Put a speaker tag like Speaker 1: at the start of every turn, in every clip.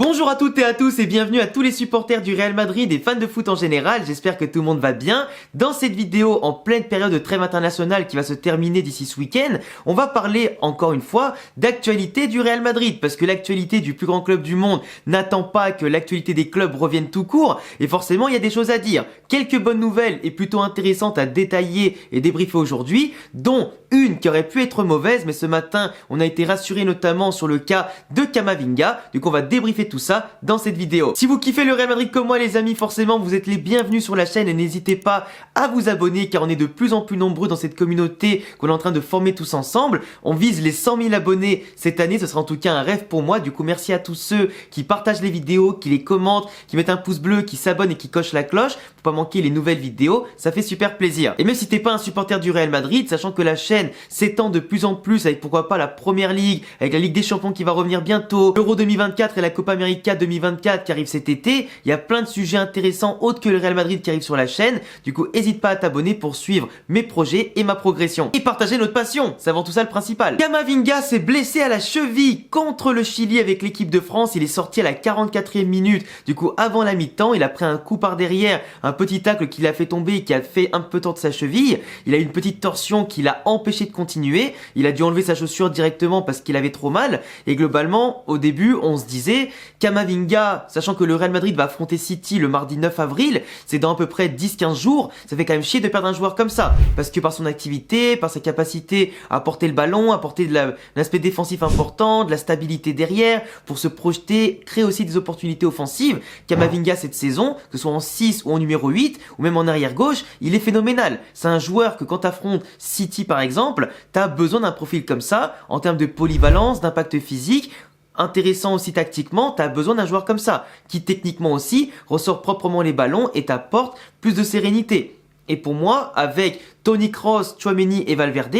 Speaker 1: Bonjour à toutes et à tous et bienvenue à tous les supporters du Real Madrid et fans de foot en général, j'espère que tout le monde va bien. Dans cette vidéo, en pleine période de trêve internationale qui va se terminer d'ici ce week-end, on va parler encore une fois d'actualité du Real Madrid, parce que l'actualité du plus grand club du monde n'attend pas que l'actualité des clubs revienne tout court, et forcément il y a des choses à dire. Quelques bonnes nouvelles et plutôt intéressantes à détailler et débriefer aujourd'hui, dont une qui aurait pu être mauvaise, mais ce matin on a été rassuré notamment sur le cas de Camavinga, donc on va débriefer tout ça dans cette vidéo. Si vous kiffez le Real Madrid comme moi les amis, forcément vous êtes les bienvenus sur la chaîne et n'hésitez pas à vous abonner car on est de plus en plus nombreux dans cette communauté qu'on est en train de former tous ensemble. On vise les 100 000 abonnés cette année, ce sera en tout cas un rêve pour moi. Du coup merci à tous ceux qui partagent les vidéos, qui les commentent, qui mettent un pouce bleu, qui s'abonnent et qui cochent la cloche pour pas manquer les nouvelles vidéos, ça fait super plaisir. Et même si t'es pas un supporter du Real Madrid, sachant que la chaîne s'étend de plus en plus avec pourquoi pas la Première Ligue, avec la Ligue des Champions qui va revenir bientôt, l'Euro 2024 et la Copa América 2024 qui arrive cet été, il y a plein de sujets intéressants autres que le Real Madrid qui arrive sur la chaîne. Du coup n'hésite pas à t'abonner pour suivre mes projets et ma progression et partager notre passion, c'est avant tout ça le principal. Camavinga s'est blessé à la cheville contre le Chili avec l'équipe de France, il est sorti à la 44e minute, du coup avant la mi-temps il a pris un coup par derrière, un petit tacle qui l'a fait tomber et qui a fait un peu tordre sa cheville, il a eu une petite torsion qui l'a empêché de continuer, il a dû enlever sa chaussure directement parce qu'il avait trop mal, et globalement au début on se disait Camavinga, sachant que le Real Madrid va affronter City le mardi 9 avril, c'est dans à peu près 10-15 jours, ça fait quand même chier de perdre un joueur comme ça, parce que par son activité, par sa capacité à porter le ballon, à porter l'aspect défensif important, de la stabilité derrière, pour se projeter, créer aussi des opportunités offensives. Camavinga cette saison, que ce soit en 6 ou en numéro 8, ou même en arrière gauche, il est phénoménal. C'est un joueur que quand tu affrontes City par exemple, tu as besoin d'un profil comme ça, en termes de polyvalence, d'impact physique, intéressant aussi tactiquement, tu as besoin d'un joueur comme ça, qui techniquement aussi ressort proprement les ballons et t'apporte plus de sérénité. Et pour moi, avec Toni Kroos, Tchouaméni et Valverde,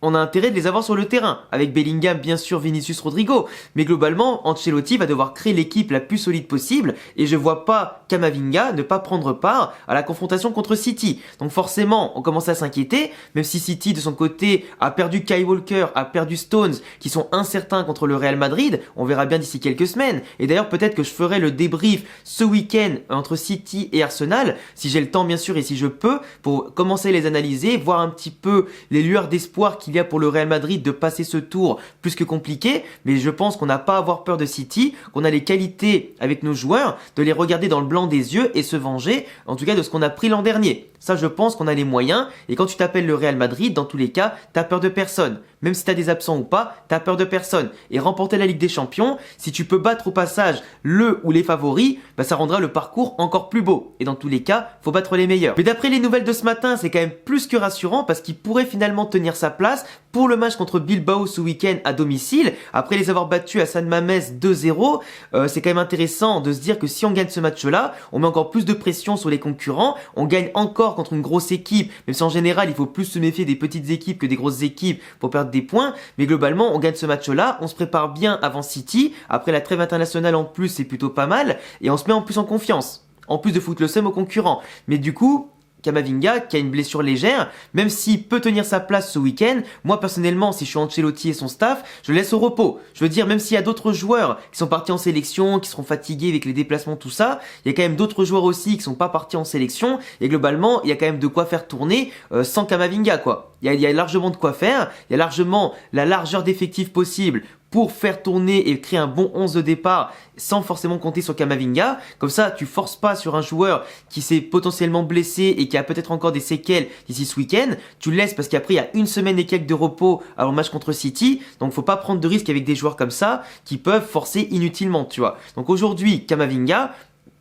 Speaker 1: on a intérêt de les avoir sur le terrain, avec Bellingham bien sûr, Vinicius, Rodrigo, mais globalement Ancelotti va devoir créer l'équipe la plus solide possible et je vois pas Camavinga ne pas prendre part à la confrontation contre City. Donc forcément on commence à s'inquiéter, même si City de son côté a perdu Kyle Walker, a perdu Stones qui sont incertains contre le Real Madrid, on verra bien d'ici quelques semaines, et d'ailleurs peut-être que je ferai le débrief ce week-end entre City et Arsenal, si j'ai le temps bien sûr et si je peux, pour commencer à les analyser, voir un petit peu les lueurs d'espoir qu'il y a pour le Real Madrid de passer ce tour plus que compliqué, mais je pense qu'on n'a pas à avoir peur de City, qu'on a les qualités avec nos joueurs, de les regarder dans le blanc des yeux et se venger, en tout cas de ce qu'on a pris l'an dernier. Ça je pense qu'on a les moyens, et quand tu t'appelles le Real Madrid, dans tous les cas, t'as peur de personne. Même si t'as des absents ou pas, t'as peur de personne. Et remporter la Ligue des Champions, si tu peux battre au passage le ou les favoris, bah ça rendra le parcours encore plus beau. Et dans tous les cas, faut battre les meilleurs. Mais d'après les nouvelles de ce matin, c'est quand même plus que rassurant parce qu'il pourrait finalement tenir sa place pour le match contre Bilbao ce week-end à domicile. Après les avoir battus à San Mamés 2-0, c'est quand même intéressant de se dire que si on gagne ce match-là, on met encore plus de pression sur les concurrents, on gagne encore contre une grosse équipe, même si en général il faut plus se méfier des petites équipes que des grosses équipes pour perdre des points, mais globalement on gagne ce match-là, on se prépare bien avant City, après la trêve internationale en plus c'est plutôt pas mal, et on se met en plus en confiance, en plus de foutre le seum aux concurrents. Mais du coup, Camavinga, qui a une blessure légère, même s'il peut tenir sa place ce week-end, moi personnellement, si je suis Ancelotti et son staff, je le laisse au repos. Je veux dire, même s'il y a d'autres joueurs qui sont partis en sélection, qui seront fatigués avec les déplacements, tout ça, il y a quand même d'autres joueurs aussi qui sont pas partis en sélection, et globalement, il y a quand même de quoi faire tourner sans Camavinga, quoi. Il y a largement de quoi faire, il y a largement la largeur d'effectifs possible pour faire tourner et créer un bon 11 de départ sans forcément compter sur Camavinga. Comme ça, tu forces pas sur un joueur qui s'est potentiellement blessé et qui a peut-être encore des séquelles d'ici ce week-end. Tu le laisses parce qu'après, il y a une semaine et quelques de repos avant le match contre City. Donc, faut pas prendre de risques avec des joueurs comme ça qui peuvent forcer inutilement, tu vois. Donc, aujourd'hui, Camavinga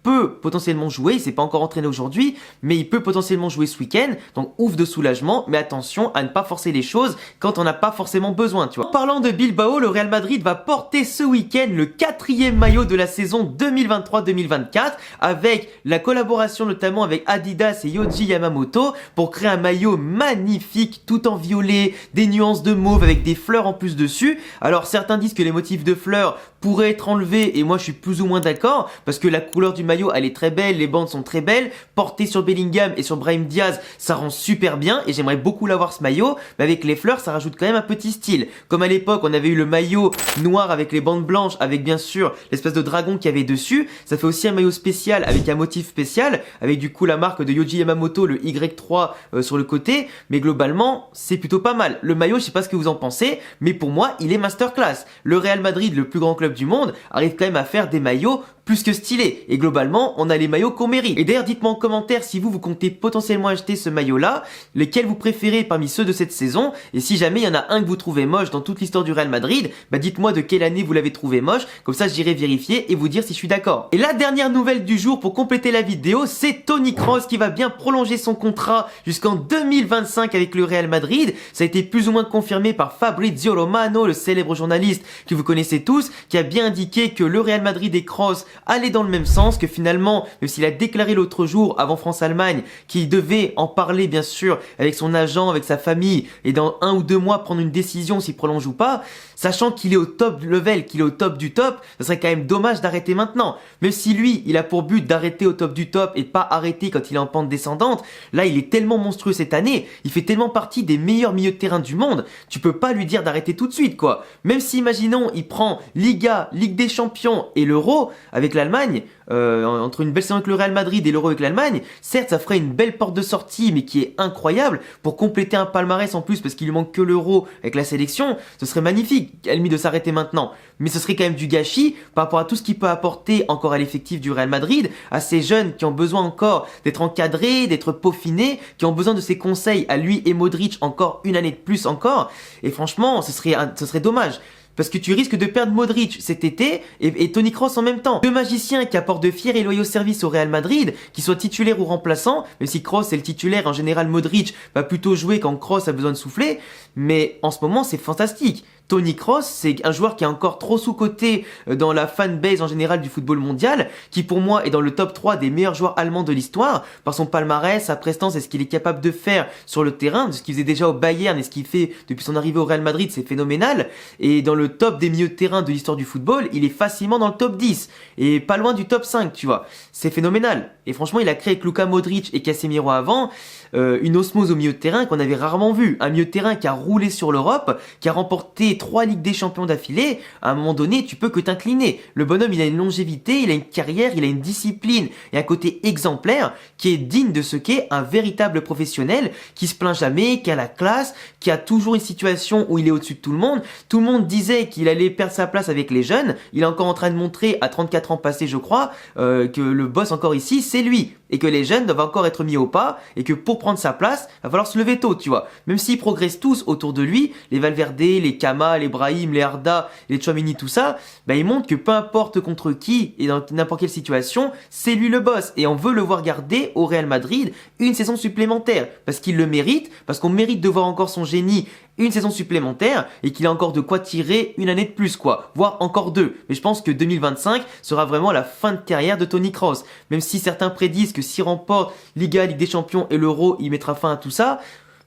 Speaker 1: peut potentiellement jouer, il s'est pas encore entraîné aujourd'hui, mais il peut potentiellement jouer ce week-end, donc ouf de soulagement, mais attention à ne pas forcer les choses quand on n'a pas forcément besoin, tu vois. En parlant de Bilbao, le Real Madrid va porter ce week-end le 4e maillot de la saison 2023-2024, avec la collaboration notamment avec Adidas et Yohji Yamamoto, pour créer un maillot magnifique, tout en violet, des nuances de mauve avec des fleurs en plus dessus. Alors certains disent que les motifs de fleurs pourrait être enlevé et moi je suis plus ou moins d'accord parce que la couleur du maillot elle est très belle, les bandes sont très belles, porté sur Bellingham et sur Brahim Diaz ça rend super bien et j'aimerais beaucoup l'avoir ce maillot, mais avec les fleurs ça rajoute quand même un petit style. Comme à l'époque on avait eu le maillot noir avec les bandes blanches avec bien sûr l'espèce de dragon qu'il y avait dessus, ça fait aussi un maillot spécial avec un motif spécial, avec du coup la marque de Yohji Yamamoto, le Y3 sur le côté, mais globalement c'est plutôt pas mal. Le maillot je sais pas ce que vous en pensez, mais pour moi il est masterclass. Le Real Madrid, le plus grand club du monde, arrive quand même à faire des maillots plus que stylés. Et globalement, on a les maillots qu'on mérite. Et d'ailleurs, dites-moi en commentaire si vous comptez potentiellement acheter ce maillot-là, lesquels vous préférez parmi ceux de cette saison. Et si jamais il y en a un que vous trouvez moche dans toute l'histoire du Real Madrid, bah dites-moi de quelle année vous l'avez trouvé moche. Comme ça, j'irai vérifier et vous dire si je suis d'accord. Et la dernière nouvelle du jour pour compléter la vidéo, c'est Toni Kroos qui va bien prolonger son contrat jusqu'en 2025 avec le Real Madrid. Ça a été plus ou moins confirmé par Fabrizio Romano, le célèbre journaliste que vous connaissez tous, qui a bien indiqué que le Real Madrid et Kroos allaient dans le même sens, que finalement, même s'il a déclaré l'autre jour, avant France-Allemagne, qu'il devait en parler bien sûr avec son agent, avec sa famille, et dans 1 ou 2 mois prendre une décision s'il prolonge ou pas, sachant qu'il est au top level, qu'il est au top du top, ça serait quand même dommage d'arrêter maintenant. Même si lui, il a pour but d'arrêter au top du top et pas arrêter quand il est en pente descendante, là il est tellement monstrueux cette année, il fait tellement partie des meilleurs milieux de terrain du monde, tu peux pas lui dire d'arrêter tout de suite quoi. Même si imaginons il prend Liga, Ligue des Champions et l'Euro avec l'Allemagne, entre une belle saison avec le Real Madrid et l'Euro avec l'Allemagne, certes ça ferait une belle porte de sortie mais qui est incroyable pour compléter un palmarès en plus parce qu'il lui manque que l'Euro avec la sélection, ce serait magnifique à la limite de s'arrêter maintenant, mais ce serait quand même du gâchis par rapport à tout ce qu'il peut apporter encore à l'effectif du Real Madrid, à ces jeunes qui ont besoin encore d'être encadrés, d'être peaufinés, qui ont besoin de ses conseils à lui et Modric encore une année de plus encore, et franchement ce serait dommage. Parce que tu risques de perdre Modric cet été et Toni Kroos en même temps. Deux magiciens qui apportent de fiers et loyaux services au Real Madrid, qui soient titulaires ou remplaçants, même si Kroos est le titulaire, en général Modric va plutôt jouer quand Kroos a besoin de souffler, mais en ce moment c'est fantastique. Toni Kroos, c'est un joueur qui est encore trop sous-coté dans la fanbase en général du football mondial, qui pour moi est dans le top 3 des meilleurs joueurs allemands de l'histoire, par son palmarès, sa prestance et ce qu'il est capable de faire sur le terrain, de ce qu'il faisait déjà au Bayern et ce qu'il fait depuis son arrivée au Real Madrid, c'est phénoménal. Et dans le top des milieux de terrain de l'histoire du football, il est facilement dans le top 10, et pas loin du top 5, tu vois. C'est phénoménal. Et franchement, il a créé avec Luka Modric et Casemiro avant, une osmose au milieu de terrain qu'on avait rarement vu. Un milieu de terrain qui a roulé sur l'Europe, qui a remporté 3 Ligues des Champions d'affilée. À un moment donné, tu peux que t'incliner. Le bonhomme, il a une longévité, il a une carrière, il a une discipline et un côté exemplaire qui est digne de ce qu'est un véritable professionnel qui se plaint jamais, qui a la classe, qui a toujours une situation où il est au-dessus de tout le monde. Tout le monde disait qu'il allait perdre sa place avec les jeunes. Il est encore en train de montrer, à 34 ans passés, je crois, que le boss encore ici, c'est lui. Et que les jeunes doivent encore être mis au pas et que pour prendre sa place, il va falloir se lever tôt, tu vois. Même s'ils progressent tous autour de lui, les Valverde, les Kama, les Brahim, les Arda, les Tchouaméni, tout ça, bah ils montrent que peu importe contre qui et dans n'importe quelle situation, c'est lui le boss. Et on veut le voir garder au Real Madrid une saison supplémentaire. Parce qu'il le mérite, parce qu'on mérite de voir encore son génie une saison supplémentaire et qu'il a encore de quoi tirer une année de plus quoi, voire encore 2. Mais je pense que 2025 sera vraiment la fin de carrière de Toni Kroos. Même si certains prédisent que s'il remporte Liga, Ligue des Champions et l'Euro, il mettra fin à tout ça.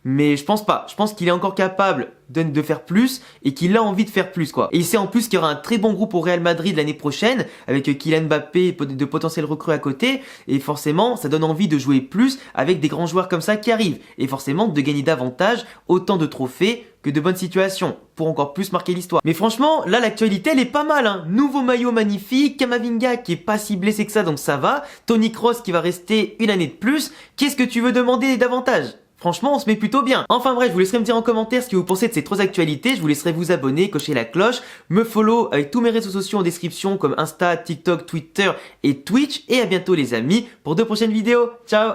Speaker 1: Mais je pense pas. Je pense qu'il est encore capable de faire plus et qu'il a envie de faire plus quoi. Et il sait en plus qu'il y aura un très bon groupe au Real Madrid l'année prochaine avec Kylian Mbappé, de potentiels recrues à côté, et forcément ça donne envie de jouer plus avec des grands joueurs comme ça qui arrivent et forcément de gagner davantage, autant de trophées que de bonnes situations pour encore plus marquer l'histoire. Mais franchement, là l'actualité elle est pas mal hein. Nouveau maillot magnifique, Kamavinga qui est pas si blessé que ça donc ça va, Toni Kroos qui va rester une année de plus. Qu'est-ce que tu veux demander davantage ? Franchement, on se met plutôt bien. Enfin bref, je vous laisserai me dire en commentaire ce que vous pensez de ces 3 actualités. Je vous laisserai vous abonner, cocher la cloche, me follow avec tous mes réseaux sociaux en description comme Insta, TikTok, Twitter et Twitch. Et à bientôt les amis pour de prochaines vidéos. Ciao!